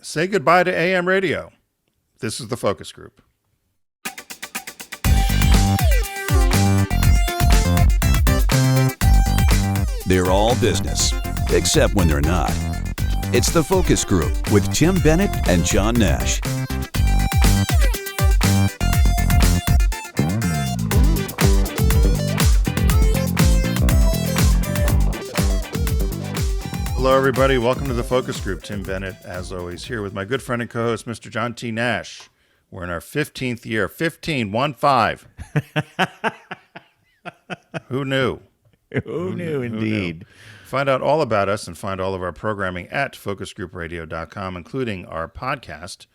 Say goodbye to AM radio. This is the focus group. They're all business, except when they're not. It's the focus group with Tim Bennett and John Nash. Hello, everybody. Welcome to the focus group. Tim Bennett, as always, here with my good friend and co-host, Mr. John T. Nash. We're in our 15th year. 15, 1-5. Who knew? Who knew, indeed. Find out all about us and find all of our programming at focusgroupradio.com, including our podcast,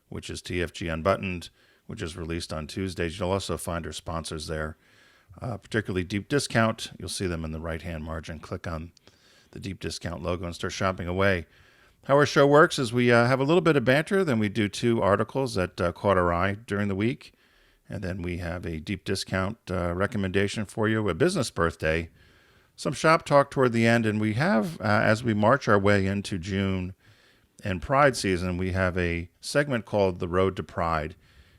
which is TFG Unbuttoned, which is released on Tuesdays. You'll also find our sponsors there, particularly Deep Discount. You'll see them in the right-hand margin. Click on the Deep Discount logo and start shopping away. How our show works is we have a little bit of banter, then we do 2 articles that caught our eye during the week, and then we have a Deep Discount recommendation for you, a business birthday, some shop talk toward the end, and we have, as we march our way into June and Pride season, we have a segment called The Road to Pride,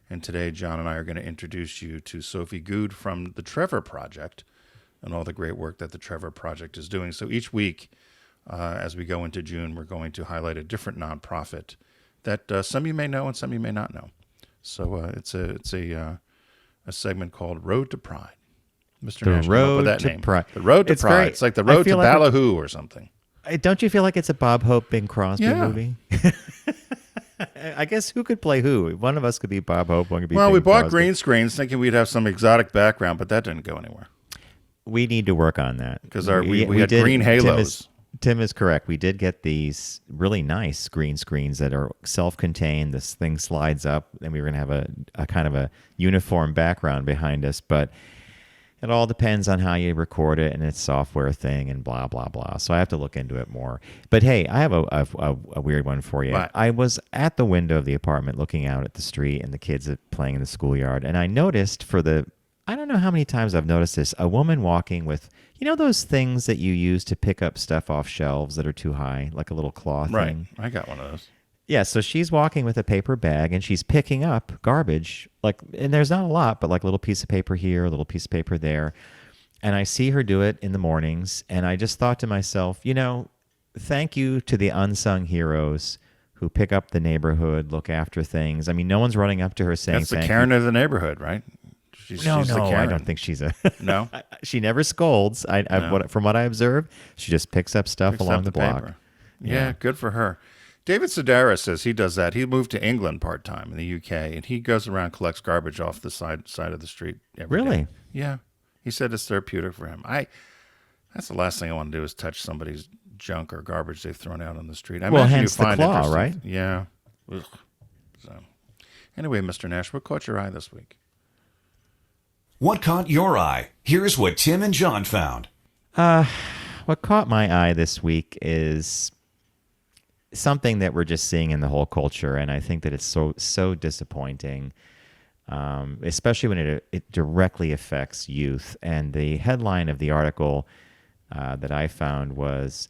and today John and I are going to introduce you to Sofi Goode from the Trevor Project, and all the great work that the Trevor Project is doing. So each week, as we go into June, we're going to highlight a different nonprofit that some you may know and some you may not know. So it's a segment called Road to Pride. Mr. Nash came up with that name. Pride. The Road to Pride. It's like the Road to Ballyhoo or something. Don't you feel like it's a Bob Hope, Bing Crosby movie? I guess who could play who? One of us could be Bob Hope, one could be Bing we bought Crosby. green screens thinking we'd have some exotic background, but that didn't go anywhere. We need to work on that. Because we had green halos. Tim is correct. We did get these really nice green screens that are self-contained. This thing slides up, and we were going to have a kind of a uniform background behind us. But it all depends on how you record it, and it's a software thing, and blah, blah, blah. So I have to look into it more. But hey, I have a weird one for you. What? I was at the window of the apartment looking out at the street, and the kids are playing in the schoolyard, and I noticed I don't know how many times I've noticed this, a woman walking with, you know those things that you use to pick up stuff off shelves that are too high, like a little claw thing? Right. I got one of those. Yeah, so she's walking with a paper bag, and she's picking up garbage, and there's not a lot, but like a little piece of paper here, a little piece of paper there. And I see her do it in the mornings, and I just thought to myself, thank you to the unsung heroes who pick up the neighborhood, look after things. I mean, no one's running up to her saying, that's the Karen of the neighborhood, right? She's no, the Karen. I don't think she's a... No? She never scolds. From what I observed, she just picks up stuff along the block. Paper. Yeah, good for her. David Sedaris says he does that. He moved to England part-time in the UK, and he goes around, collects garbage off the side of the street every day. Really? Yeah. He said it's therapeutic for him. That's the last thing I want to do is touch somebody's junk or garbage they've thrown out on the street. Hence the claw, right? Yeah. Ugh. So, anyway, Mr. Nash, what caught your eye this week? What caught your eye? Here's what Tim and John found. What caught my eye this week is something that we're just seeing in the whole culture, and I think that it's so disappointing, especially when it directly affects youth. And the headline of the article that I found was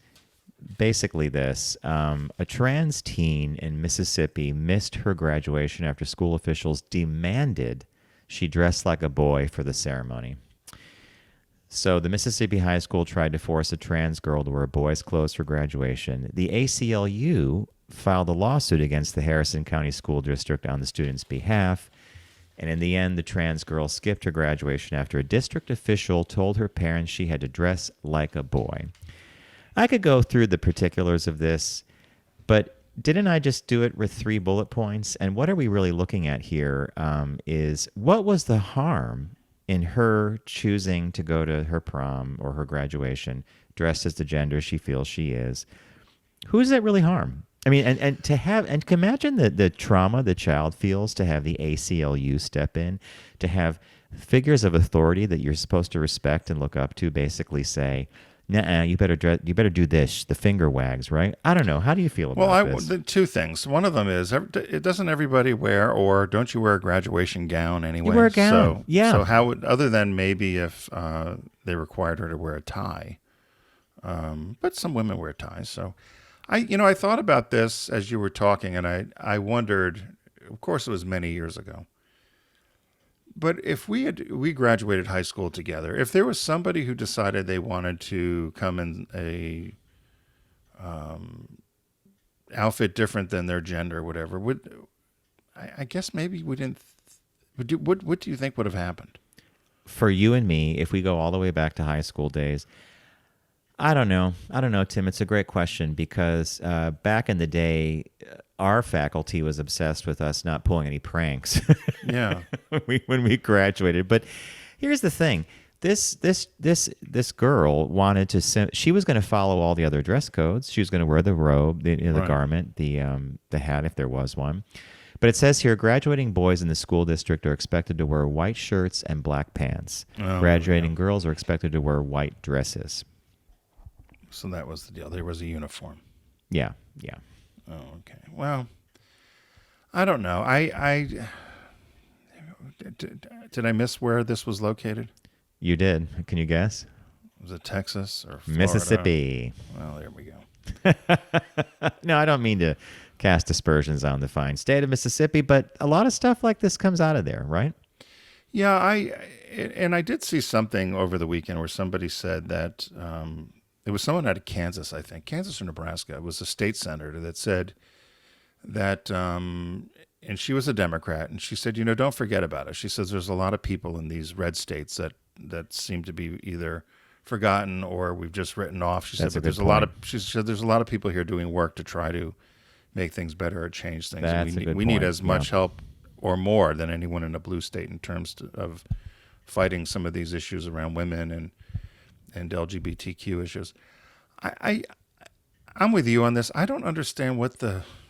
basically this. A trans teen in Mississippi missed her graduation after school officials demanded she dressed like a boy for the ceremony. So the Mississippi high school tried to force a trans girl to wear boys' clothes for graduation. The ACLU filed a lawsuit against the Harrison County School District on the student's behalf. And in the end, the trans girl skipped her graduation after a district official told her parents she had to dress like a boy. I could go through the particulars of this, but didn't I just do it with 3 bullet points? And what are we really looking at here is what was the harm in her choosing to go to her prom or her graduation dressed as the gender she feels she is? Who does that really harm? I mean, and to imagine the trauma the child feels to have the ACLU step in, to have figures of authority that you're supposed to respect and look up to basically say, "Nuh-uh, you better do this." The finger wags, right? I don't know. How do you feel about this? 2 things. One of them is, doesn't everybody wear, or don't you wear a graduation gown anyway? You wear a gown, yeah. So how other than maybe if they required her to wear a tie, but some women wear ties. So I thought about this as you were talking, and I wondered. Of course, it was many years ago. But if we graduated high school together, if there was somebody who decided they wanted to come in a outfit different than their gender, or whatever, I guess maybe we didn't. What do you think would have happened? For you and me, if we go all the way back to high school days, I don't know, Tim. It's a great question because back in the day, our faculty was obsessed with us not pulling any pranks. Yeah. when we graduated. But here's the thing: this girl wanted to. She was going to follow all the other dress codes. She was going to wear the robe, the Right. garment, the hat if there was one. But it says here, graduating boys in the school district are expected to wear white shirts and black pants. Oh, Graduating girls are expected to wear white dresses. So that was the deal. There was a uniform. Yeah. Oh, okay. Well, I don't know. Did I miss where this was located? You did. Can you guess? Was it Texas or Florida? Mississippi. Well, there we go. No, I don't mean to cast aspersions on the fine state of Mississippi, but a lot of stuff like this comes out of there, right? Yeah, I did see something over the weekend where somebody said that it was someone out of Kansas, I think, Kansas or Nebraska. It was a state senator that said that, and she was a Democrat, and she said, don't forget about it. She says there's a lot of people in these red states that seem to be either forgotten or we've just written off. She said, That's a but there's good a lot of point. she said there's a lot of people here doing work to try to make things better or change things. That's And a good we need point. as much Yeah. help or more than anyone in a blue state in terms of fighting some of these issues around women and LGBTQ issues. I'm with you on this. I don't understand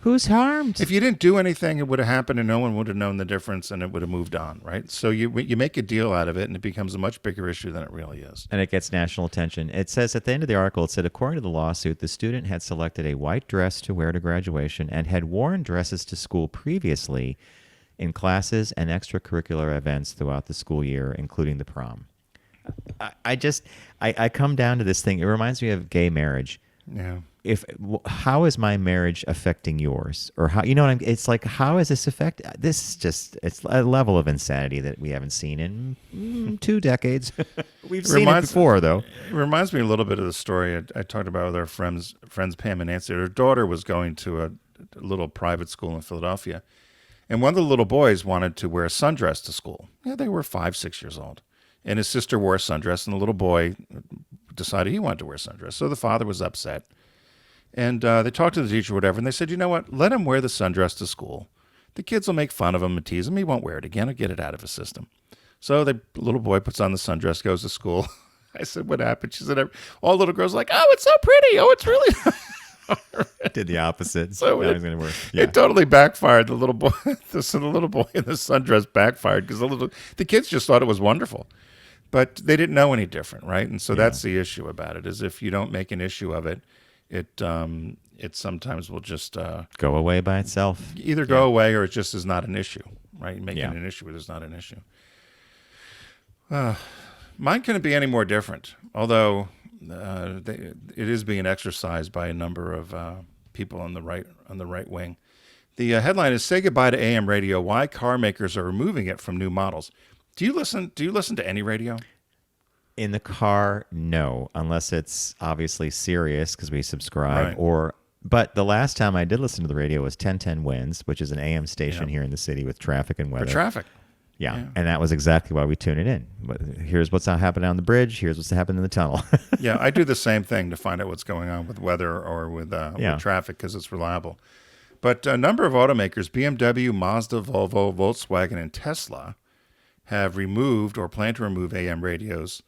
Who's harmed? if you didn't do anything, it would have happened and no one would have known the difference and it would have moved on, right? So you make a deal out of it and it becomes a much bigger issue than it really is. And it gets national attention. It says at the end of the article, it said, according to the lawsuit, the student had selected a white dress to wear to graduation and had worn dresses to school previously in classes and extracurricular events throughout the school year, including the prom. I come down to this thing. It reminds me of gay marriage. Yeah. How is my marriage affecting yours? Or how, it's like, how is this it's a level of insanity that we haven't seen in 2 decades. We've seen it before, though. It reminds me a little bit of the story I talked about with our friends Pam and Nancy. Her daughter was going to a little private school in Philadelphia, and one of the little boys wanted to wear a sundress to school. Yeah, they were 5, 6 years old. And his sister wore a sundress, and the little boy decided he wanted to wear a sundress. So the father was upset. And they talked to the teacher or whatever, and they said, you know what, let him wear the sundress to school. The kids will make fun of him and tease him. He won't wear it again or get it out of his system. So the little boy puts on the sundress, goes to school. I said, what happened? She said, all little girls are like, oh, it's so pretty. Oh, it's really... Did the opposite. So Now he's going to work. Yeah. It totally backfired. The little boy, the little boy in the sundress backfired because the kids just thought it was wonderful, but they didn't know any different, right? And so that's the issue about it: is if you don't make an issue of it, it sometimes will just Go away by itself. either go away or it just is not an issue, right? Making Yeah. an issue where there's not an issue. Mine couldn't be any more different, although it is being exercised by a number of people on the right wing. The headline is "Say Goodbye to AM Radio: Why Car Makers Are Removing It from New Models." Do you listen to any radio? In the car, no, unless it's obviously Sirius because we subscribe. Right. But the last time I did listen to the radio was 1010 Winds, which is an AM station here in the city with traffic and weather. For traffic. Yeah, and that was exactly why we tune it in. But here's what's happening on the bridge. Here's what's happening in the tunnel. Yeah, I do the same thing to find out what's going on with weather or with traffic because it's reliable. But a number of automakers, BMW, Mazda, Volvo, Volkswagen, and Tesla, have removed or plan to remove AM radios,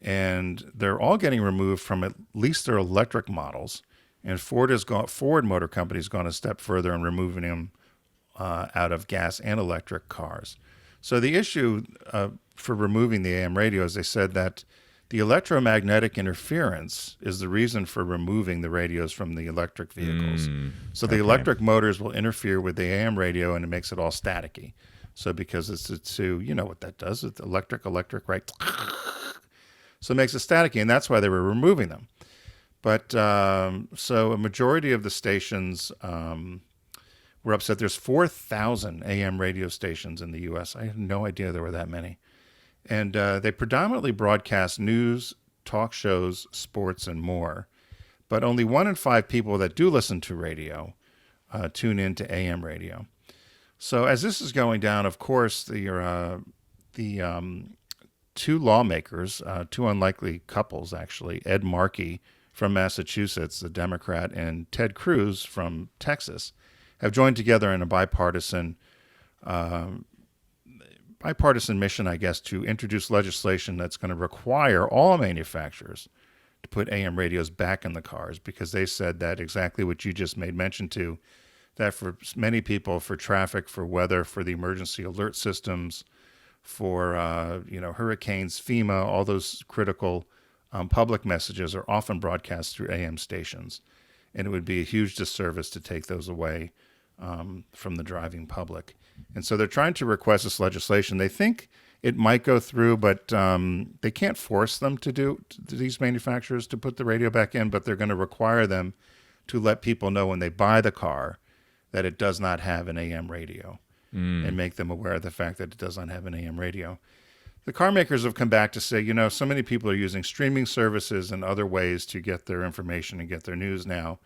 and they're all getting removed from at least their electric models. And Ford Motor Company has gone a step further in removing them out of gas and electric cars. So the issue for removing the AM radios, they said that the electromagnetic interference is the reason for removing the radios from the electric vehicles. So the electric motors will interfere with the AM radio, and it makes it all staticky. So because it's you know what that does? It's electric, right? So it makes it staticky, and that's why they were removing them. But so a majority of the stations were upset. There's 4,000 AM radio stations in the U.S. I had no idea there were that many. And they predominantly broadcast news, talk shows, sports, and more. But only 1 in 5 people that do listen to radio tune into AM radio. So as this is going down, of course, the two lawmakers, two unlikely couples, actually, Ed Markey from Massachusetts, the Democrat, and Ted Cruz from Texas, have joined together in a bipartisan mission, I guess, to introduce legislation that's going to require all manufacturers to put AM radios back in the cars, because they said that exactly what you just made mention to, that for many people, for traffic, for weather, for the emergency alert systems, for hurricanes, FEMA, all those critical public messages are often broadcast through AM stations, and it would be a huge disservice to take those away from the driving public. And so they're trying to request this legislation. They think it might go through, but they can't force them to these manufacturers to put the radio back in, but they're going to require them to let people know when they buy the car that it does not have an AM radio, and make them aware of the fact that it does not have an AM radio. The car makers have come back to say, so many people are using streaming services and other ways to get their information and get their news now,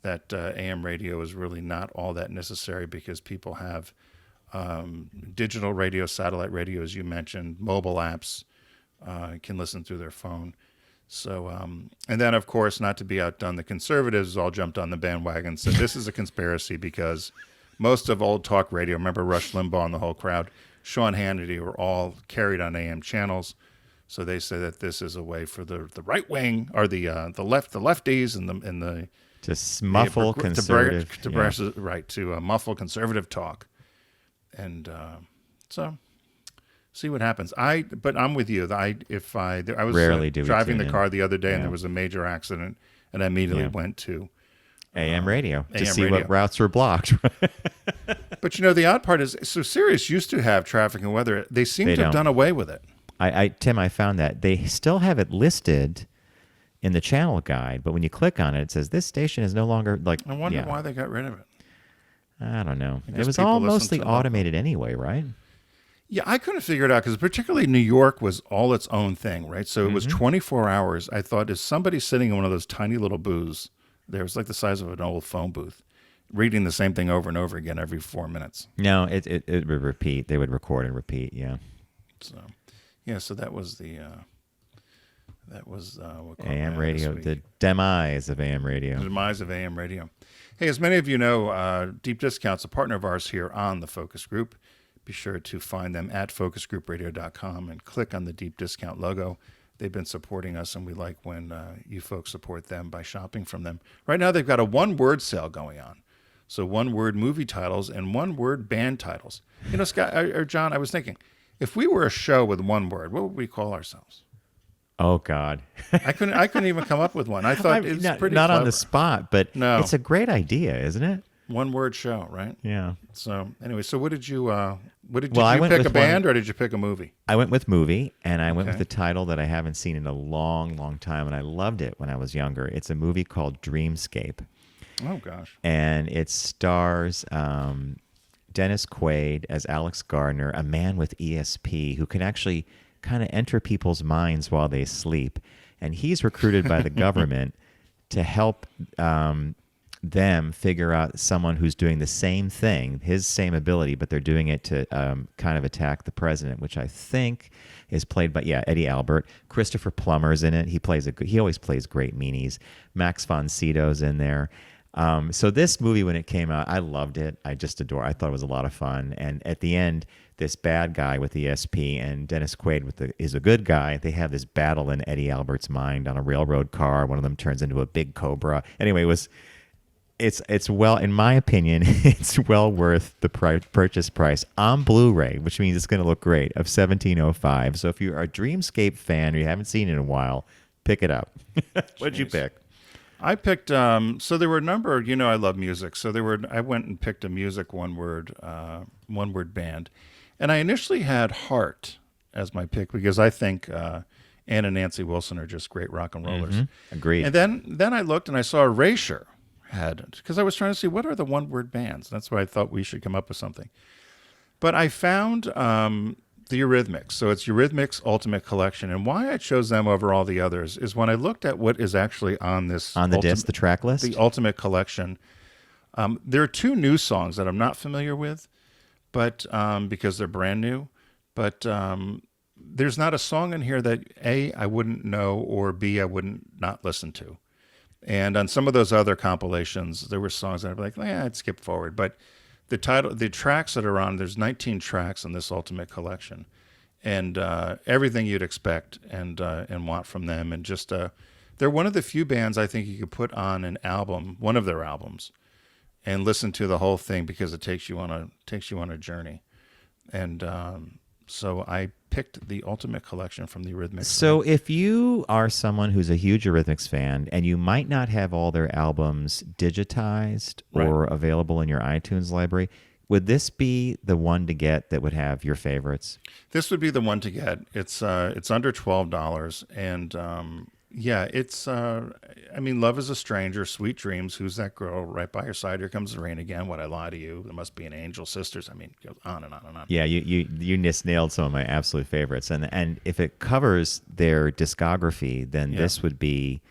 that AM radio is really not all that necessary, because people have digital radio, satellite radio, as you mentioned, mobile apps, can listen through their phone. So, and then, of course, not to be outdone, the conservatives all jumped on the bandwagon and said this is a conspiracy because most of old talk radio, remember Rush Limbaugh and the whole crowd, Sean Hannity, were all carried on AM channels. So they say that this is a way for the right wing, or the lefties and the to muffle conservative, to muffle conservative talk, and so see what happens. But I'm with you. I was rarely driving the car the other day, and there was a major accident, and I immediately went to AM radio to AM see radio. what routes were blocked. But the odd part is, so Sirius used to have traffic and weather. They seem to have done away with it. Tim, I found that they still have it listed in the channel guide, but when you click on it, it says this station is no longer I wonder why they got rid of it. I don't know. I It was all mostly automated anyway, right? Yeah, I couldn't figure it out, because particularly New York was all its own thing, right? So it was 24 hours. I thought, is somebody sitting in one of those tiny little booths? There was like the size of an old phone booth, reading the same thing over and over again every 4 minutes. No, it would repeat. They would record and repeat. Yeah. So, so that was the what AM radio, the demise of AM radio. The demise of AM radio. Hey, as many of you know, Deep Discount's a partner of ours here on the Focus Group. Be sure to find them at focusgroupradio.com and click on the Deep Discount logo. They've been supporting us, and we like when you folks support them by shopping from them. Right now, they've got a one-word sale going on. So one-word movie titles and one-word band titles. Scott or John, I was thinking, if we were a show with one word, what would we call ourselves? Oh God, I couldn't even come up with one. I thought it's pretty not clever. on the spot, but No. It's a great idea, isn't it? One word show, right? Yeah. So anyway, so what did you I pick went a with band or did you pick a movie? I went with movie, and I went with Okay. a title that I haven't seen in a long, long time, and I loved it when I was younger. It's a movie called Dreamscape, Oh gosh. and it stars Dennis Quaid as Alex Gardner, a man with ESP who can actually kind of enter people's minds while they sleep. And he's recruited by the government to help them figure out someone who's doing the same thing, his same ability, but they're doing it to kind of attack the president, which I think is played by, Eddie Albert. Christopher Plummer's in it. He always plays great meanies. Max von Sydow's in there. So this movie, when it came out, I loved it. I just adore it. I thought it was a lot of fun. And at the end, this bad guy with ESP and Dennis Quaid is a good guy. They have this battle in Eddie Albert's mind on a railroad car. One of them turns into a big cobra. Anyway, it's well, in my opinion, it's well worth the purchase price on Blu-ray, which means it's going to look great, of $17.05. So if you're a Dreamscape fan or you haven't seen it in a while, pick it up. What'd you pick? I picked so there were a number, I love music. So I went and picked a music one word band. And I initially had Heart as my pick because I think Ann and Nancy Wilson are just great rock and rollers. Agreed. And then I looked and I saw Erasure had, because I was trying to see what are the one-word bands. That's why I thought we should come up with something. But I found the Eurythmics. So it's Eurythmics Ultimate Collection. And why I chose them over all the others is when I looked at what is actually on this disc, the track list, the Ultimate Collection. There are 2 new songs that I'm not familiar with, but because they're brand new. But there's not a song in here that A, I wouldn't know, or B, I wouldn't not listen to. And on some of those other compilations, there were songs that I'd be like, I'd skip forward. But the tracks that are on, there's 19 tracks in this Ultimate Collection, and everything you'd expect and want from them. And just they're one of the few bands I think you could put on an album, one of their albums, and listen to the whole thing because it takes you on a journey. And so I picked the Ultimate Collection from the Eurythmics. So if you are someone who's a huge Eurythmics fan and you might not have all their albums digitized or available in your iTunes library, would this be the one to get that would have your favorites? This would be the one to get. It's under $12, and it's Love is a Stranger, Sweet Dreams, Who's That Girl, Right by Your Side, Here Comes the Rain Again, What I Lie to You, There Must Be an Angel, Sisters. It goes on and on and on. Yeah, you just nailed some of my absolute favorites, and if it covers their discography, then this would be.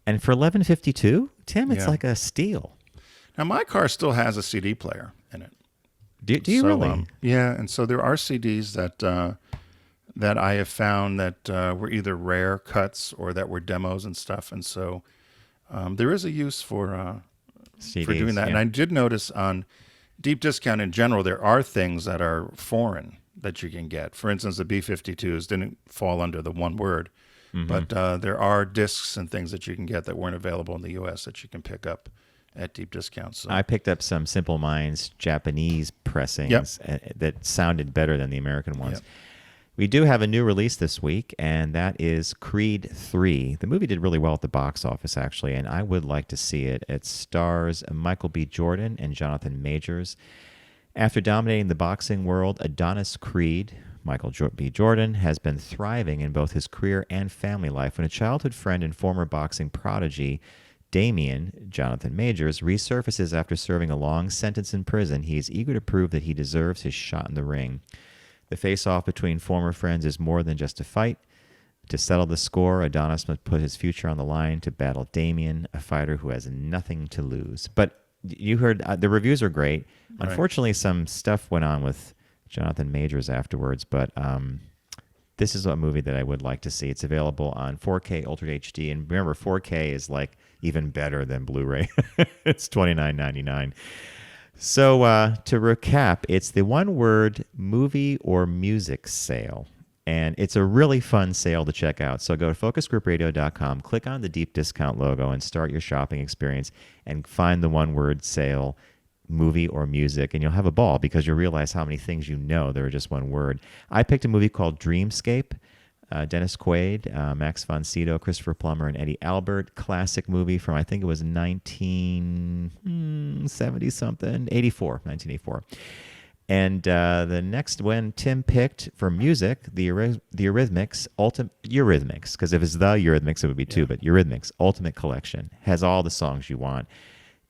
And for $11.52, Tim, it's like a steal. Now my car still has a CD player in it. Do you really? Yeah, and so there are CDs that I have found that were either rare cuts or that were demos and stuff. And so there is a use for CDs, doing that. Yeah. And I did notice on Deep Discount in general, there are things that are foreign that you can get. For instance, the B-52s didn't fall under the one word, but there are discs and things that you can get that weren't available in the U.S. that you can pick up at deep discounts. So. I picked up some Simple Minds Japanese pressings that sounded better than the American ones. Yep. We do have a new release this week, and that is Creed 3. The movie did really well at the box office, actually, and I would like to see it. It stars Michael B. Jordan and Jonathan Majors. After dominating the boxing world, Adonis Creed, Michael B. Jordan, has been thriving in both his career and family life when a childhood friend and former boxing prodigy, Damien, Jonathan Majors, resurfaces after serving a long sentence in prison. He is eager to prove that he deserves his shot in the ring. The face-off between former friends is more than just a fight. To settle the score, Adonis must put his future on the line to battle Damien, a fighter who has nothing to lose. But you heard the reviews are great. Right. Unfortunately, some stuff went on with Jonathan Majors afterwards, but this is a movie that I would like to see. It's available on 4K Ultra HD, and remember, 4K is like even better than Blu-ray. It's $29.99. So to recap, it's the one-word movie or music sale, and it's a really fun sale to check out. So go to focusgroupradio.com, click on the Deep Discount logo, and start your shopping experience and find the one-word sale, movie or music, and you'll have a ball because you'll realize how many things you know that are just one word. I picked a movie called Dreamscape. Dennis Quaid, Max von Sydow, Christopher Plummer, and Eddie Albert. Classic movie from, I think it was 1970-something, 1984. And the next one Tim picked for music, the Eurythmics, Eurythmics, because if it's the Eurythmics, it would be two, but Eurythmics Ultimate Collection has all the songs you want.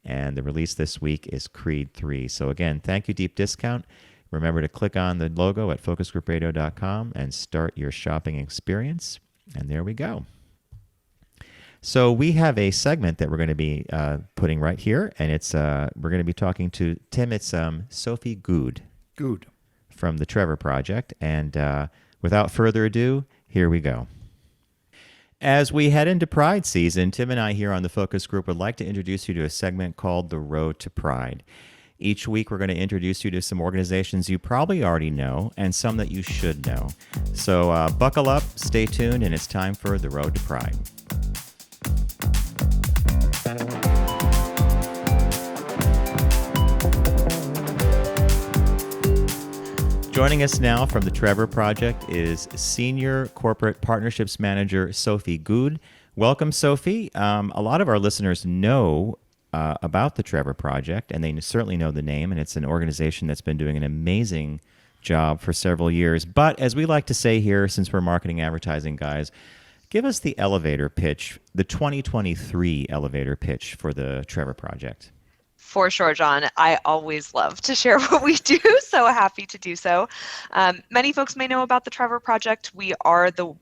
And the release this week is Creed 3. So again, thank you, Deep Discount. Remember to click on the logo at focusgroupradio.com and start your shopping experience. And there we go. So we have a segment that we're going to be putting right here, and it's we're going to be talking to Tim. It's Sofi Goode from the Trevor Project. And without further ado, here we go. As we head into Pride season, Tim and I here on the Focus Group would like to introduce you to a segment called The Road to Pride. Each week, we're going to introduce you to some organizations you probably already know and some that you should know. So buckle up, stay tuned, and it's time for The Road to Pride. Joining us now from the Trevor Project is Senior Corporate Partnerships Manager Sofi Goode. Welcome, Sofi. A lot of our listeners know about the Trevor Project, and they certainly know the name, and it's an organization that's been doing an amazing job for several years. But as we like to say here, since we're marketing advertising guys, give us the elevator pitch, the 2023 elevator pitch for the Trevor Project. For sure, John. I always love to share what we do, so happy to do so. Many folks may know about the Trevor Project. We are the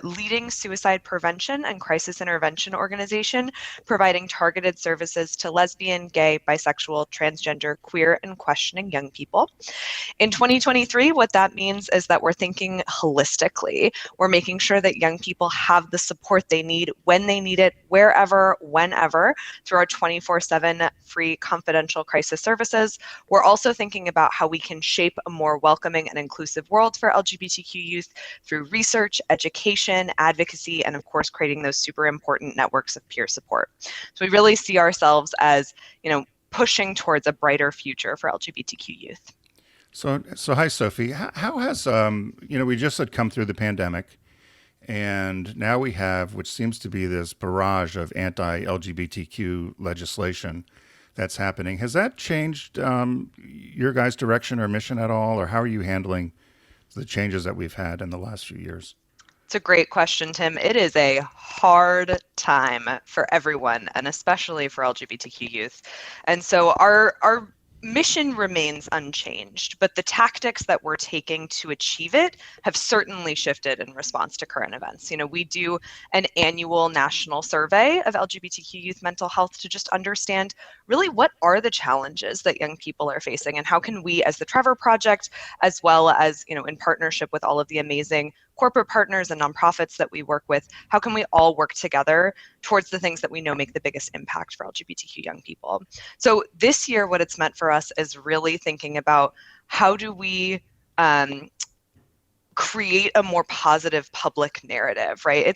leading suicide prevention and crisis intervention organization, providing targeted services to lesbian, gay, bisexual, transgender, queer, and questioning young people. In 2023, what that means is that we're thinking holistically. We're making sure that young people have the support they need when they need it, wherever, whenever, through our 24/7 free confidential crisis services. We're also thinking about how we can shape a more welcoming and inclusive world for LGBTQ youth through research, education, advocacy, and of course, creating those super important networks of peer support. So we really see ourselves as, pushing towards a brighter future for LGBTQ youth. So hi, Sofi. How has, we just had come through the pandemic, and now we have, which seems to be this barrage of anti-LGBTQ legislation that's happening. Has that changed your guys' direction or mission at all, or how are you handling the changes that we've had in the last few years? It's a great question, Tim. It is a hard time for everyone, and especially for LGBTQ youth. And so our mission remains unchanged, but the tactics that we're taking to achieve it have certainly shifted in response to current events. We do an annual national survey of LGBTQ youth mental health to just understand really what are the challenges that young people are facing, and how can we as the Trevor Project, as well as, in partnership with all of the amazing corporate partners and nonprofits that we work with, how can we all work together towards the things that we know make the biggest impact for LGBTQ young people? So this year, what it's meant for us is really thinking about how do we create a more positive public narrative, right?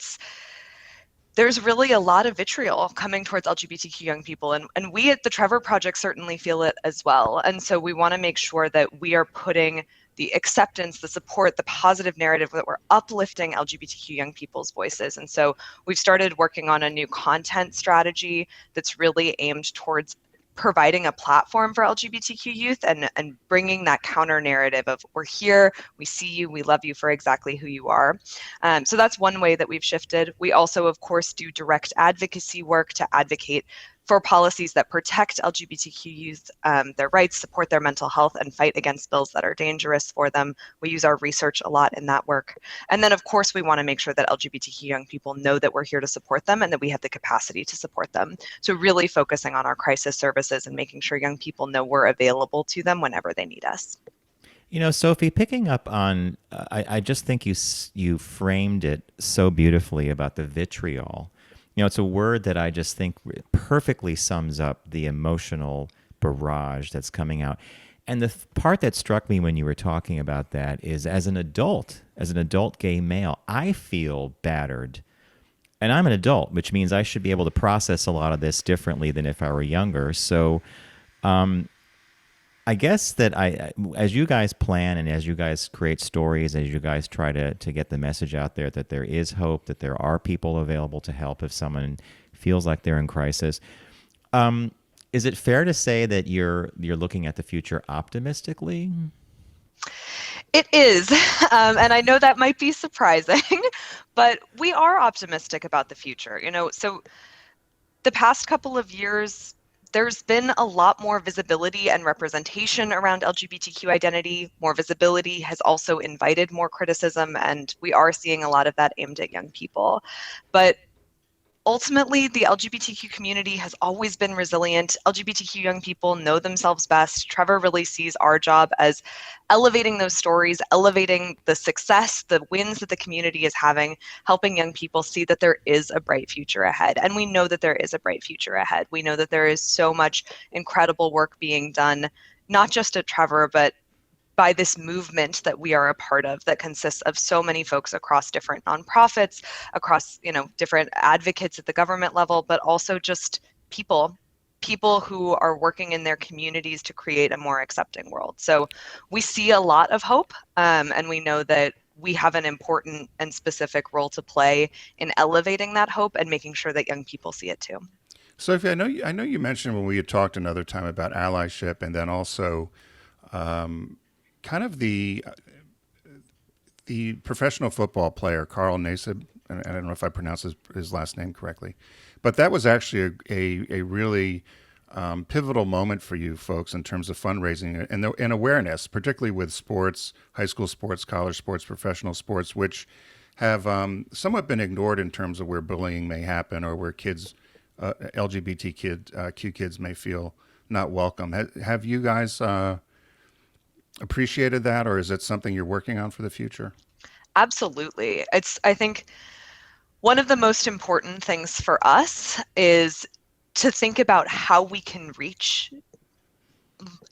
There's really a lot of vitriol coming towards LGBTQ young people, and we at the Trevor Project certainly feel it as well. And so we want to make sure that we are putting the acceptance, the support, the positive narrative, that we're uplifting LGBTQ young people's voices. And so we've started working on a new content strategy that's really aimed towards providing a platform for LGBTQ youth and bringing that counter narrative of we're here, we see you, we love you for exactly who you are. So that's one way that we've shifted. We also, of course, do direct advocacy work to advocate for policies that protect LGBTQ youth, their rights, support their mental health, and fight against bills that are dangerous for them. We use our research a lot in that work. And then, of course, we want to make sure that LGBTQ young people know that we're here to support them and that we have the capacity to support them. So really focusing on our crisis services and making sure young people know we're available to them whenever they need us. Sofi, picking up on, I just think you framed it so beautifully about the vitriol. It's a word that I just think perfectly sums up the emotional barrage that's coming out. And the part that struck me when you were talking about that is as an adult gay male, I feel battered. And I'm an adult, which means I should be able to process a lot of this differently than if I were younger. So I guess that as you guys plan and as you guys create stories, as you guys try to get the message out there that there is hope, that there are people available to help if someone feels like they're in crisis, is it fair to say that you're looking at the future optimistically? It is, and I know that might be surprising, but we are optimistic about the future. So the past couple of years, there's been a lot more visibility and representation around LGBTQ identity. More visibility has also invited more criticism, and we are seeing a lot of that aimed at young people. But ultimately, the LGBTQ community has always been resilient. LGBTQ young people know themselves best. Trevor really sees our job as elevating those stories, elevating the success, the wins that the community is having, helping young people see that there is a bright future ahead. And we know that there is a bright future ahead. We know that there is so much incredible work being done, not just at Trevor, but by this movement that we are a part of that consists of so many folks across different nonprofits, across, different advocates at the government level, but also just people who are working in their communities to create a more accepting world. So we see a lot of hope, and we know that we have an important and specific role to play in elevating that hope and making sure that young people see it too. Sofi, I know you mentioned when we had talked another time about allyship, and then also kind of the professional football player Carl Nassib, and I don't know if I pronounce his last name correctly, but that was actually a really pivotal moment for you folks in terms of fundraising and awareness, particularly with sports, high school sports, college sports, professional sports, which have somewhat been ignored in terms of where bullying may happen or where kids, LGBTQ kids may feel not welcome. Have you guys appreciated that, or is it something you're working on for the future? Absolutely. I think one of the most important things for us is to think about how we can reach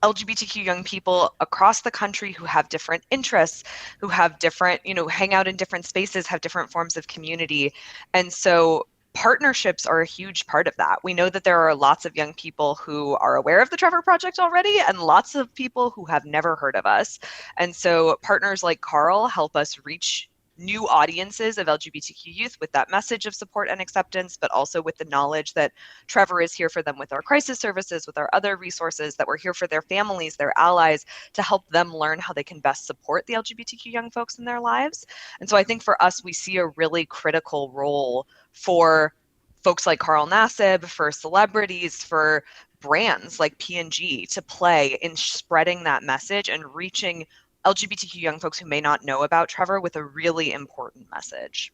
LGBTQ young people across the country who have different interests, who have different, hang out in different spaces, have different forms of community. And so partnerships are a huge part of that. We know that there are lots of young people who are aware of the Trevor Project already and lots of people who have never heard of us. And so partners like Carl help us reach new audiences of LGBTQ youth with that message of support and acceptance, but also with the knowledge that Trevor is here for them with our crisis services, with our other resources, that we're here for their families, their allies, to help them learn how they can best support the LGBTQ young folks in their lives. And so I think for us, we see a really critical role for folks like Carl Nassib, for celebrities, for brands like P&G to play in spreading that message and reaching LGBTQ young folks who may not know about Trevor with a really important message.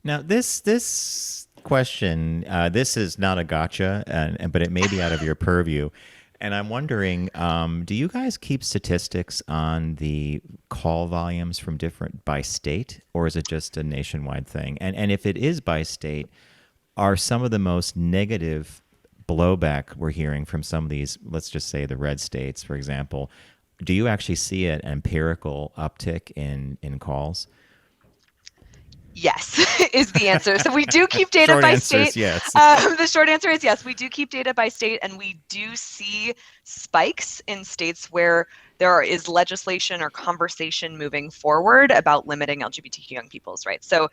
Now, this question, this is not a gotcha, but it may be out of your purview. And I'm wondering, do you guys keep statistics on the call volumes from by state, or is it just a nationwide thing? And if it is by state, are some of the most negative blowback we're hearing from some of these, let's just say the red states, for example, do you actually see an empirical uptick in calls? Yes, is the answer. So we do keep data by state. Yes. The short answer is yes, we do keep data by state, and we do see spikes in states where there is legislation or conversation moving forward about limiting LGBTQ young people's rights. So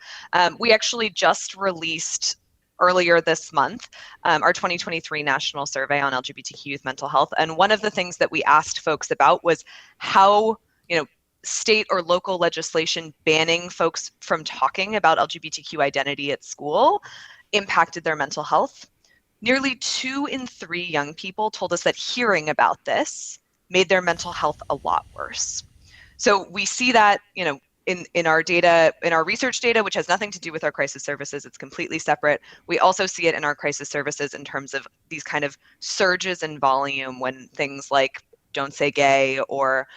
we actually just released earlier this month, our 2023 national survey on LGBTQ youth mental health. And one of the things that we asked folks about was how, state or local legislation banning folks from talking about LGBTQ identity at school impacted their mental health. Nearly 2 in 3 young people told us that hearing about this made their mental health a lot worse. So we see that, in our data, in our research data, which has nothing to do with our crisis services, it's completely separate. We also see it in our crisis services in terms of these kind of surges in volume when things like Don't Say Gay or,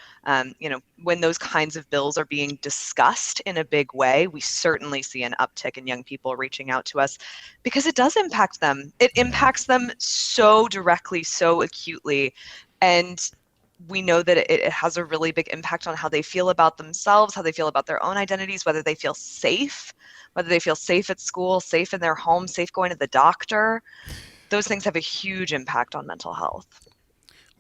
when those kinds of bills are being discussed in a big way, we certainly see an uptick in young people reaching out to us because it does impact them. It impacts them so directly, so acutely. And we know that it has a really big impact on how they feel about themselves, how they feel about their own identities, whether they feel safe at school, safe in their home, safe going to the doctor. Those things have a huge impact on mental health.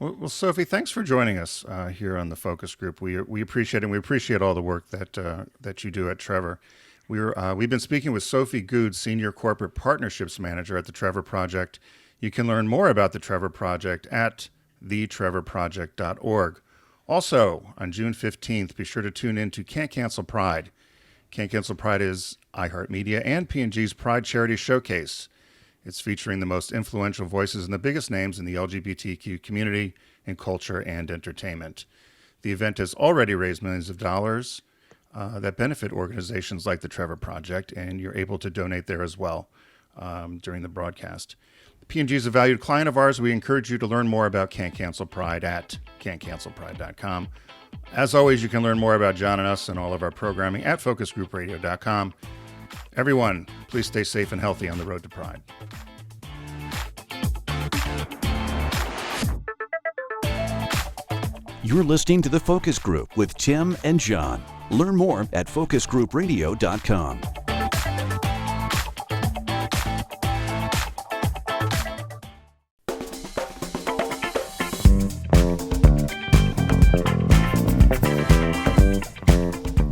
Well, Sofi, thanks for joining us here on the Focus Group. We appreciate it, and we appreciate all the work that you do at Trevor. We've been speaking with Sofi Goode, Senior Corporate Partnerships Manager at the Trevor Project. You can learn more about the Trevor Project at thetrevorproject.org. Also, on June 15th, be sure to tune in to Can't Cancel Pride. Can't Cancel Pride is iHeartMedia and P&G's Pride Charity Showcase. It's featuring the most influential voices and the biggest names in the LGBTQ community in culture and entertainment. The event has already raised millions of dollars that benefit organizations like the Trevor Project, and you're able to donate there as well during the broadcast. P&G is a valued client of ours. We encourage you to learn more about Can't Cancel Pride at can'tcancelpride.com. As always, you can learn more about John and us and all of our programming at focusgroupradio.com. Everyone, please stay safe and healthy on the road to Pride. You're listening to The Focus Group with Tim and John. Learn more at focusgroupradio.com.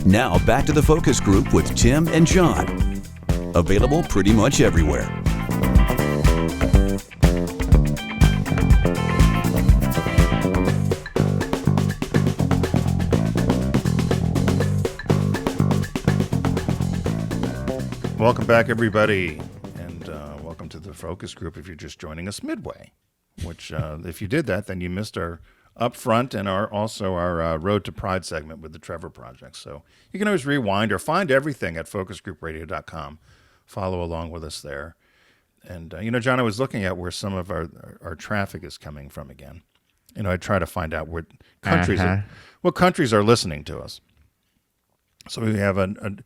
Now back to The Focus Group with Tim and John. Available pretty much everywhere. welcome back, everybody, and welcome to the focus group if you're just joining us midway, which if you did that, then you missed our upfront and our Road to Pride segment with the Trevor Project. So you can always rewind or find everything at focusgroupradio.com. Follow along with us there. And, John, I was looking at where some of our traffic is coming from again. I try to find out what countries are listening to us. So we have a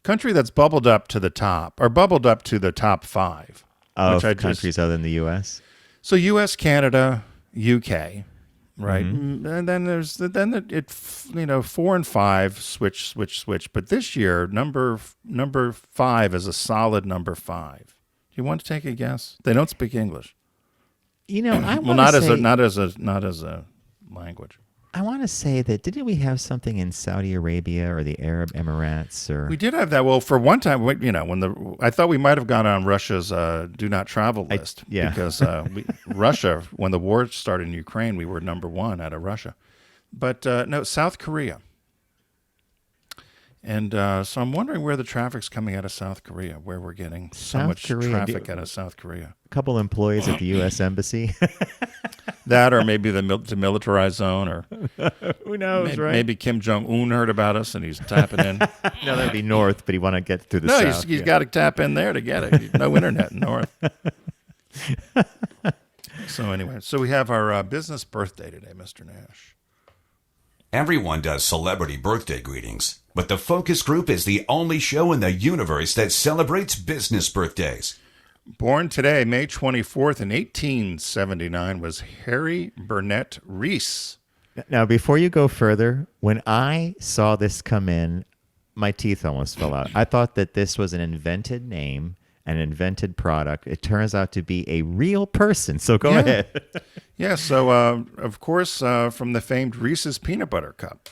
country that's bubbled up to the top top 5 of countries other than the U.S. So U.S., Canada, UK, right? Mm-hmm. And then 4 and 5 switch. But this year, number 5 is a solid number 5. Do you want to take a guess? They don't speak English. I well, not as a language. I want to say that didn't we have something in Saudi Arabia or the Arab Emirates? Or we did have that. Well, for one time, I thought we might have gone on Russia's do not travel list because Russia, when the war started in Ukraine, we were number 1 out of Russia. But no, South Korea. And so I'm wondering where the traffic's coming out of South Korea, where we're getting so much traffic out of South Korea. A couple employees at the U.S. Embassy. That, or maybe the demilitarized zone, or who knows, right? Maybe Kim Jong-un heard about us and he's tapping in. No, that'd be north, but he want to get through the south. No, he's got to tap in there to get it. No internet in north. So anyway, we have our business birthday today, Mr. Nash. Everyone does celebrity birthday greetings, but the Focus Group is the only show in the universe that celebrates business birthdays. Born today, May 24th in 1879, was Harry Burnett Reese. Now, before you go further, when I saw this come in, my teeth almost fell out. I thought that this was an invented name, an invented product. It turns out to be a real person. So go ahead. Yeah, so of course, from the famed Reese's Peanut Butter Cup.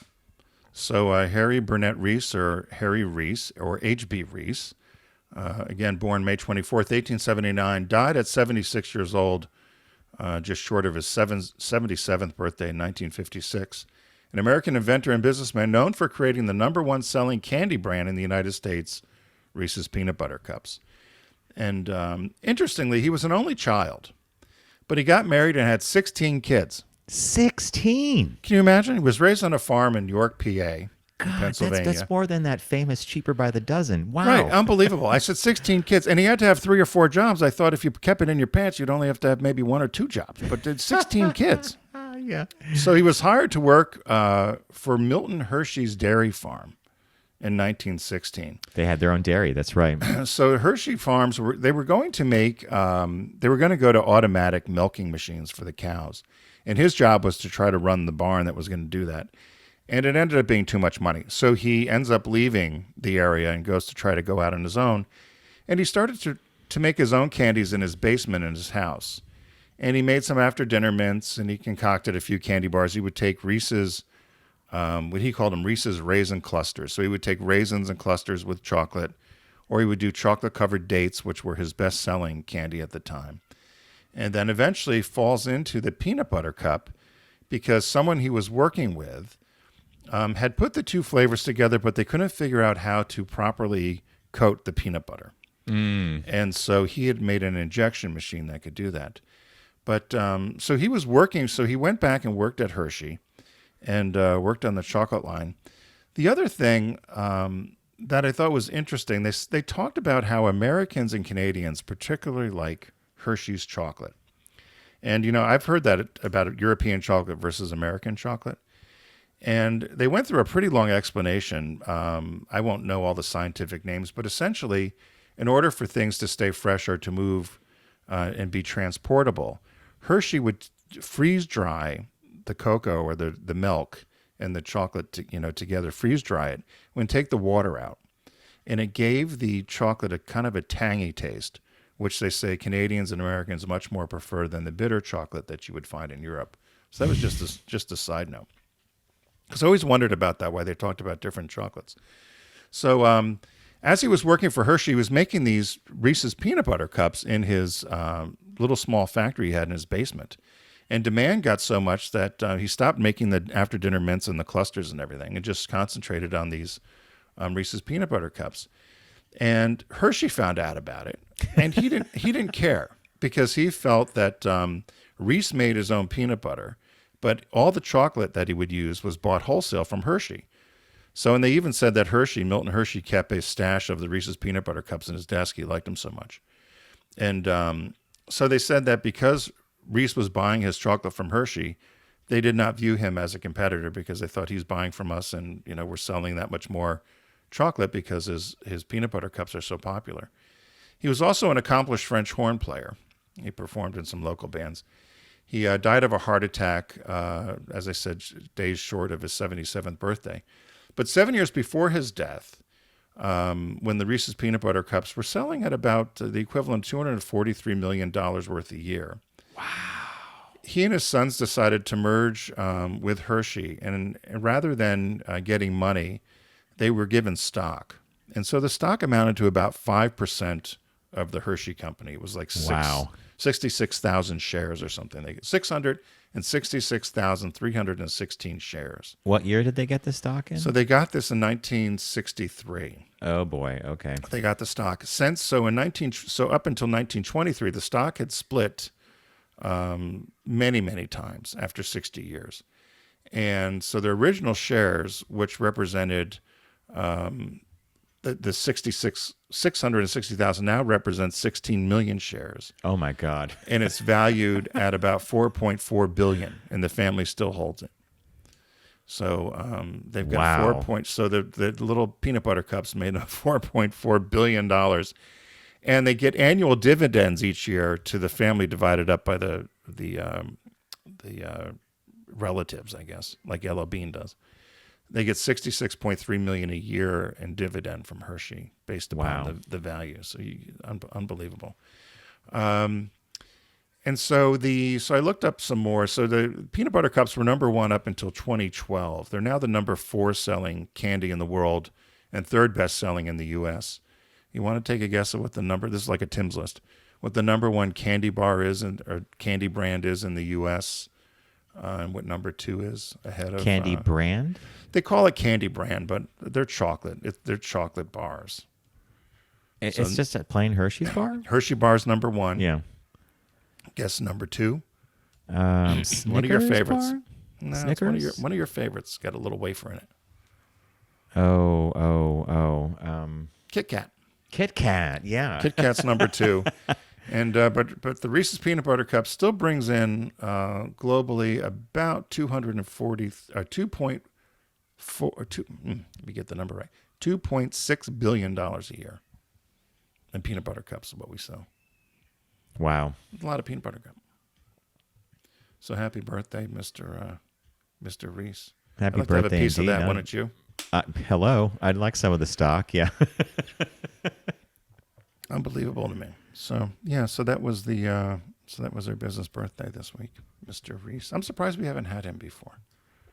So Harry Burnett Reese, or Harry Reese, or H.B. Reese, again, born May 24th, 1879, died at 76 years old, just short of his 77th birthday in 1956. An American inventor and businessman known for creating the number 1 selling candy brand in the United States, Reese's Peanut Butter Cups. And interestingly, he was an only child, but he got married and had 16 kids. 16? Can you imagine? He was raised on a farm in York, PA. God, Pennsylvania. That's more than that famous Cheaper by the Dozen. Wow. Right, unbelievable. I said 16 kids, and he had to have 3 or 4 jobs. I thought if you kept it in your pants, you'd only have to have maybe 1 or 2 jobs, but did 16 kids. Yeah. So he was hired to work for Milton Hershey's dairy farm in 1916. They had their own dairy. That's right. So Hershey Farms, they were going to go to automatic milking machines for the cows. And his job was to try to run the barn that was going to do that. And it ended up being too much money. So he ends up leaving the area and goes to try to go out on his own. And he started to make his own candies in his basement in his house. And he made some after-dinner mints, and he concocted a few candy bars. He would take Reese's, what he called them Reese's raisin clusters. So he would take raisins and clusters with chocolate, or he would do chocolate-covered dates, which were his best-selling candy at the time. And then eventually falls into the peanut butter cup because someone he was working with had put the 2 flavors together, but they couldn't figure out how to properly coat the peanut butter. And so he had made an injection machine that could do that. But so he was working, so he went back and worked at Hershey and worked on the chocolate line. The other thing that I thought was interesting, they talked about how Americans and Canadians particularly like Hershey's chocolate. And, I've heard that about European chocolate versus American chocolate. And they went through a pretty long explanation. I won't know all the scientific names, but essentially, in order for things to stay fresh or to move and be transportable, Hershey would freeze dry the cocoa or the milk and the chocolate together, freeze dry it, and take the water out. And it gave the chocolate a kind of a tangy taste, which they say Canadians and Americans much more prefer than the bitter chocolate that you would find in Europe. So that was just a side note. Because I always wondered about that, why they talked about different chocolates. So as he was working for Hershey, he was making these Reese's peanut butter cups in his little small factory he had in his basement. And demand got so much that he stopped making the after-dinner mints and the clusters and everything and just concentrated on these Reese's peanut butter cups. And Hershey found out about it, and he didn't care because he felt that Reese made his own peanut butter, but all the chocolate that he would use was bought wholesale from Hershey. So, and they even said that Milton Hershey kept a stash of the Reese's peanut butter cups in his desk. He liked them so much. And so they said that because Reese was buying his chocolate from Hershey, they did not view him as a competitor because they thought he's buying from us and, we're selling that much more chocolate because his peanut butter cups are so popular. He was also an accomplished French horn player. He performed in some local bands. He died of a heart attack, as I said, days short of his 77th birthday. But 7 years before his death, when the Reese's peanut butter cups were selling at about the equivalent of $243 million worth a year. Wow. He and his sons decided to merge with Hershey, and rather than getting money, they were given stock. And so the stock amounted to about 5% of the Hershey company. It was like 66,000 shares or something. They get 666,316 shares. What year did they get the stock in? So they got this in 1963. Oh boy, okay. They got the stock. So up until 1923, the stock had split many, many times after 60 years. And so the original shares, which represented the 660,000, now represents 16 million shares. Oh my God. And it's valued at about 4.4 billion, and the family still holds it. So they've got so the little peanut butter cups made up $4.4 billion. And they get annual dividends each year to the family, divided up by the relatives, I guess, like Yellow Bean does. They get $66.3 million a year in dividend from Hershey based upon the value. So unbelievable. And so I looked up some more. So the peanut butter cups were number one up until 2012. They're now the number 4 selling candy in the world and 3rd best selling in the U.S. You want to take a guess at what the number? This is like a Tim's list. What the number 1 candy bar is or candy brand is in the U.S. And what number 2 is ahead of candy brand. They call it candy brand, but they're chocolate. They're chocolate bars. It's just a plain Hershey's bar. Hershey bar's number 1. Yeah. Guess number 2. One of your favorites. Bar? No, Snickers. It's one of your favorites. Got a little wafer in it. Kit Kat. Kit Kat. Yeah. Kit Kat's number 2. And but the Reese's peanut butter cup still brings in globally about 2.6 billion dollars a year in peanut butter cups is what we sell. Wow. A lot of peanut butter cup. So happy birthday, Mr. Reese. Happy I'd like birthday to have a piece indeed. of that, wouldn't you? Hello. I'd like some of the stock. Yeah. Unbelievable to me. So yeah, so that was our business birthday this week, Mr. Reese. I'm surprised we haven't had him before.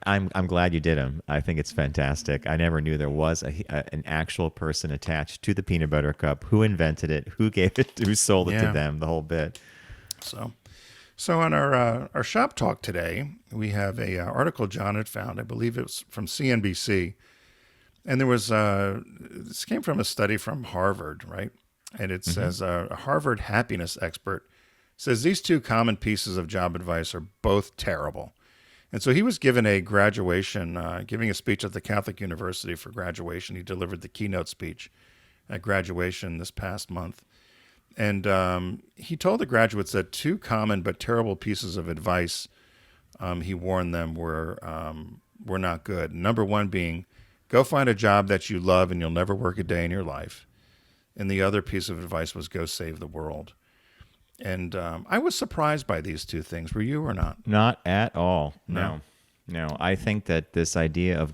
I'm glad you did him. I think it's fantastic. I never knew there was an actual person attached to the peanut butter cup. Who invented it? Who gave it? Who sold it to them? The whole bit. So on our shop talk today, we have a article John had found. I believe it was from CNBC, and there was this came from a study from Harvard, right? And it says a Harvard happiness expert says these 2 common pieces of job advice are both terrible. And so he was given a graduation, giving a speech at the Catholic University for graduation. He delivered the keynote speech at graduation this past month. And he told the graduates that 2 common but terrible pieces of advice he warned them were not good. Number 1 being, go find a job that you love and you'll never work a day in your life. And the other piece of advice was go save the world. And I was surprised by these 2 things. Were you or not? Not at all. No. I think that this idea of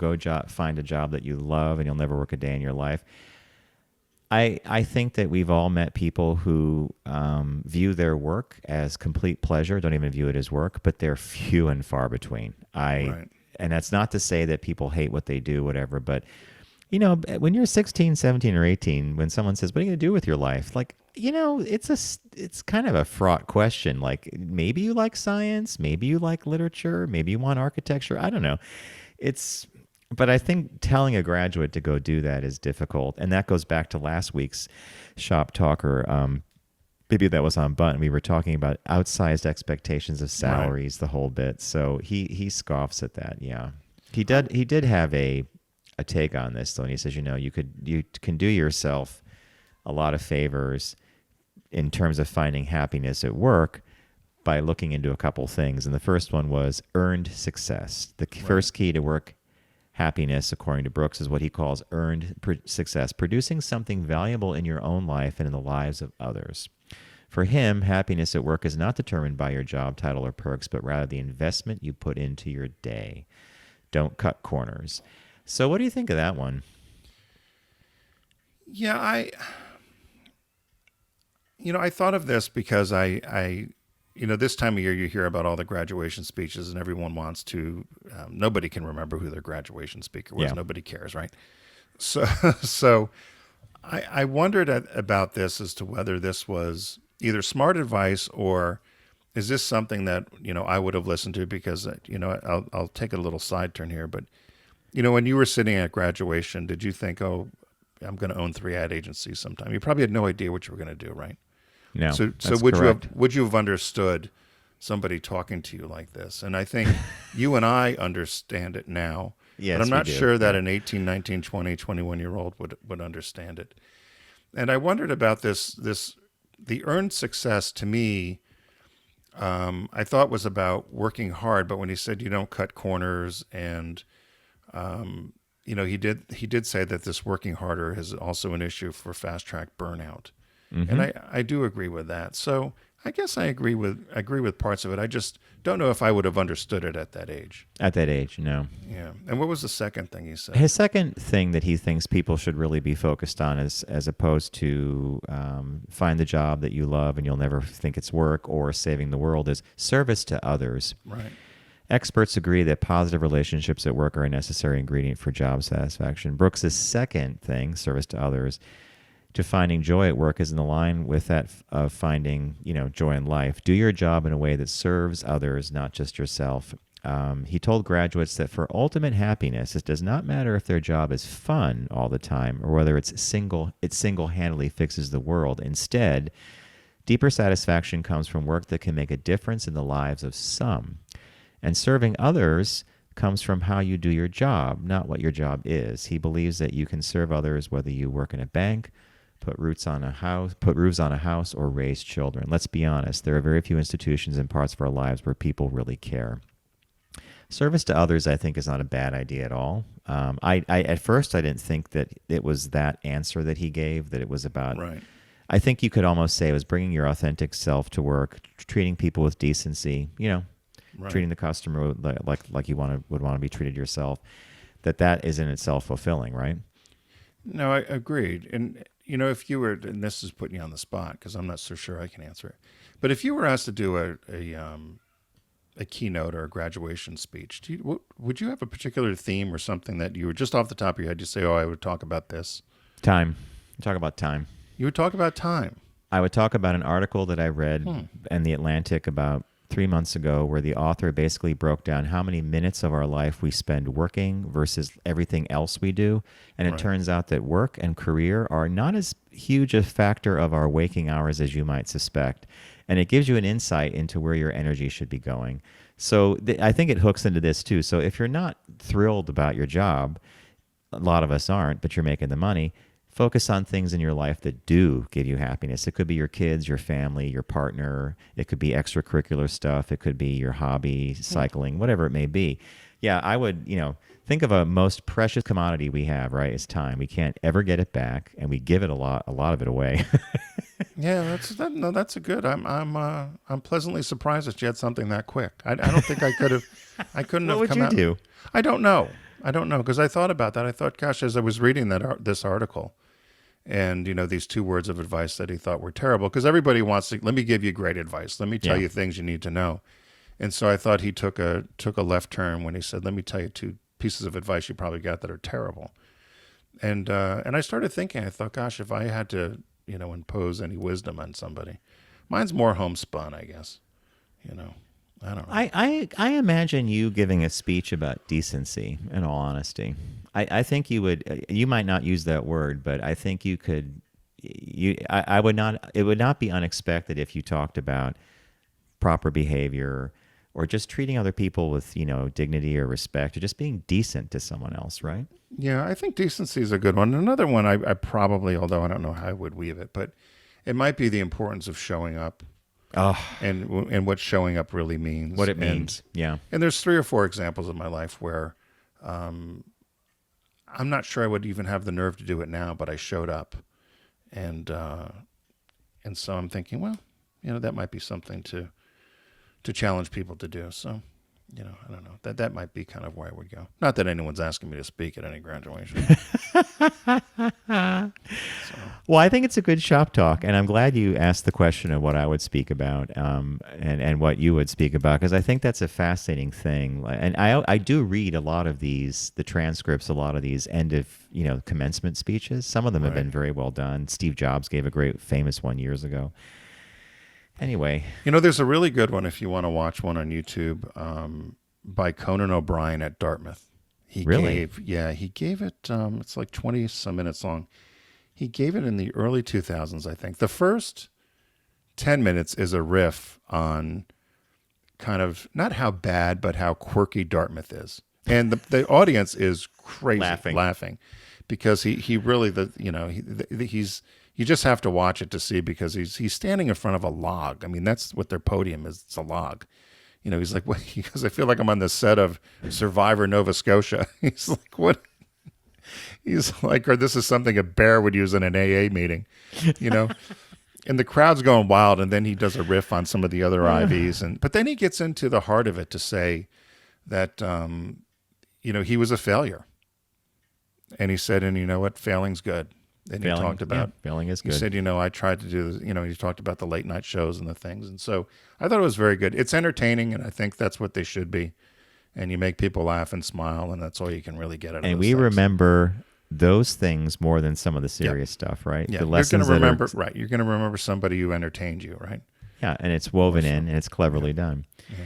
find a job that you love and you'll never work a day in your life. I think that we've all met people who view their work as complete pleasure, don't even view it as work, but they're few and far between. And that's not to say that people hate what they do, whatever, but when you're 16, 17, or 18, when someone says, what are you going to do with your life? Like, it's kind of a fraught question. Like, maybe you like science, maybe you like literature, maybe you want architecture. I don't know. But I think telling a graduate to go do that is difficult. And that goes back to last week's Shop Talker. Maybe that was on Button. We were talking about outsized expectations of salaries, the whole bit. So he scoffs at that. Yeah, he did have a take on this though, and he says, you can do yourself a lot of favors in terms of finding happiness at work by looking into a couple things. And the first one was earned success. The first key to work happiness, according to Brooks, is what he calls earned success, producing something valuable in your own life and in the lives of others. For him, happiness at work is not determined by your job title or perks, but rather the investment you put into your day. Don't cut corners. So what do you think of that one? Yeah, I thought of this because this time of year you hear about all the graduation speeches and everyone wants to, nobody can remember who their graduation speaker was. Yeah. Nobody cares, right? So I wondered about this as to whether this was either smart advice or is this something that, I would have listened to because, I'll take a little side turn here, but, when you were sitting at graduation, did you think, oh, I'm going to own 3 ad agencies sometime? You probably had no idea what you were going to do, right? No, So that's would correct. you have understood somebody talking to you like this? And I think you and I understand it now, Yes, but I'm not we do. sure that an 18, 19, 20, 21-year-old would understand it. And I wondered about this the earned success to me, I thought was about working hard, but when he said you don't cut corners and he did say that this working harder is also an issue for fast track burnout. Mm-hmm. And I do agree with that. So I guess I agree with parts of it. I just don't know if I would have understood it at that age. At that age, no. Yeah. And what was the second thing he said? His second thing that he thinks people should really be focused on is, as opposed to find the job that you love and you'll never think it's work or saving the world, is service to others. Right. Experts agree that positive relationships at work are a necessary ingredient for job satisfaction. Brooks's second thing, service to others, to finding joy at work is in line with that of finding, joy in life. Do your job in a way that serves others, not just yourself. He told graduates that for ultimate happiness, it does not matter if their job is fun all the time or whether it single-handedly fixes the world. Instead, deeper satisfaction comes from work that can make a difference in the lives of some. And serving others comes from how you do your job, not what your job is. He believes that you can serve others whether you work in a bank, put roofs on a house, or raise children. Let's be honest, there are very few institutions and parts of our lives where people really care. Service to others, I think, is not a bad idea at all. I at first I didn't think that it was that answer that he gave, that it was about. Right. I think you could almost say it was bringing your authentic self to work, treating people with decency, Right. treating the customer like you would want to be treated yourself. That is in itself fulfilling, right? No, I agreed. And, if you were, and this is putting you on the spot because I'm not so sure I can answer it, but if you were asked to do a keynote or a graduation speech, would you have a particular theme or something that you were just off the top of your head, you say, oh, I would talk about this? Time. Talk about time. You would talk about time. I would talk about an article that I read in The Atlantic about 3 months ago where the author basically broke down how many minutes of our life we spend working versus everything else we do. And it turns out that work and career are not as huge a factor of our waking hours as you might suspect. And it gives you an insight into where your energy should be going. So I think it hooks into this too. So if you're not thrilled about your job, a lot of us aren't, but you're making the money, focus on things in your life that do give you happiness. It could be your kids, your family, your partner. It could be extracurricular stuff. It could be your hobby, cycling, whatever it may be. Yeah, I would, think of a most precious commodity we have, right? Is time. We can't ever get it back, and we give it a lot of it away. Yeah, that's a good. I'm pleasantly surprised that you had something that quick. I don't think I could have. I couldn't have What would come you out. do? I don't know because I thought about that. I thought, gosh, as I was reading this article, and these 2 words of advice that he thought were terrible, because everybody wants to. Let me give you great advice. Let me tell you things you need to know. And so I thought he took a left turn when he said, "Let me tell you 2 pieces of advice you probably got that are terrible." And I started thinking. I thought, gosh, if I had to impose any wisdom on somebody, mine's more homespun, I guess. I don't know. I imagine you giving a speech about decency, in all honesty. I think you would, you might not use that word, but I think you could, I would not, it would not be unexpected if you talked about proper behavior or just treating other people with, dignity or respect, or just being decent to someone else, right? Yeah, I think decency is a good one. Another one I probably, although I don't know how I would weave it, but it might be the importance of showing up. And what showing up really means. What it means, yeah. And there's 3 or 4 examples in my life where I'm not sure I would even have the nerve to do it now, but I showed up. And so I'm thinking, well, that might be something to challenge people to do. So, I don't know. That might be kind of where I would go. Not that anyone's asking me to speak at any graduation. Well, I think it's a good shop talk, and I'm glad you asked the question of what I would speak about, and what you would speak about, because I think that's a fascinating thing. And I do read a lot of the transcripts, a lot of these end of commencement speeches. Some of them have been very well done. Steve Jobs gave a great famous one years ago. Anyway, there's a really good one if you want to watch one on YouTube by Conan O'Brien at Dartmouth. He gave it. It's like 20 some minutes long. He gave it in the early 2000s, I think. The first 10 minutes is a riff on kind of not how bad, but how quirky Dartmouth is, and the audience is crazy laughing because he really he's. You just have to watch it to see, because he's standing in front of a log. I mean, that's what their podium is. It's a log. He's like, what? He goes, I feel like I'm on the set of Survivor Nova Scotia. He's like, what? He's like, or this is something a bear would use in an AA meeting, And the crowd's going wild, and then he does a riff on some of the other IVs, but then he gets into the heart of it to say that he was a failure, and he said, and you know what, failing's good. And he talked about failing is good. He said, I tried to do this. He talked about the late night shows and the things, and so I thought it was very good. It's entertaining, and I think that's what they should be. And you make people laugh and smile, and that's all you can really get out of it. And we remember those things more than some of the serious stuff, right? Yeah, the lessons you're going to remember somebody who entertained you, right? Yeah, and it's woven in, and it's cleverly done. Yeah.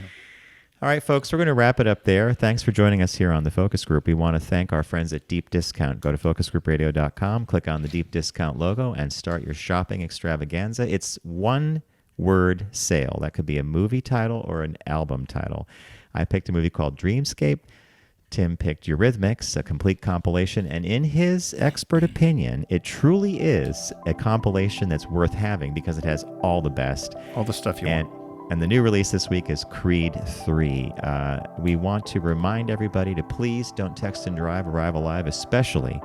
All right, folks, we're going to wrap it up there. Thanks for joining us here on the Focus Group. We want to thank our friends at Deep Discount. Go to focusgroupradio.com, click on the Deep Discount logo, and start your shopping extravaganza. It's one-word sale. That could be a movie title or an album title. I picked a movie called Dreamscape. Tim picked Eurythmics, a complete compilation, and in his expert opinion, it truly is a compilation that's worth having because it has all the best. All the stuff you want. And the new release this week is Creed 3. We want to remind everybody to please don't text and drive, arrive alive, especially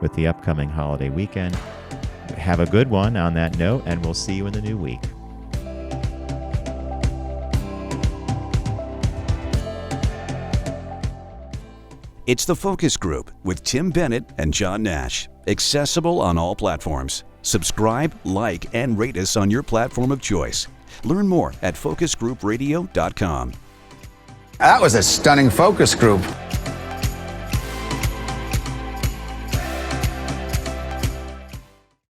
with the upcoming holiday weekend. Have a good one on that note, and we'll see you in the new week. It's The Focus Group with Tim Bennett and John Nash. Accessible on all platforms. Subscribe, like, and rate us on your platform of choice. Learn more at focusgroupradio.com. That was a stunning focus group.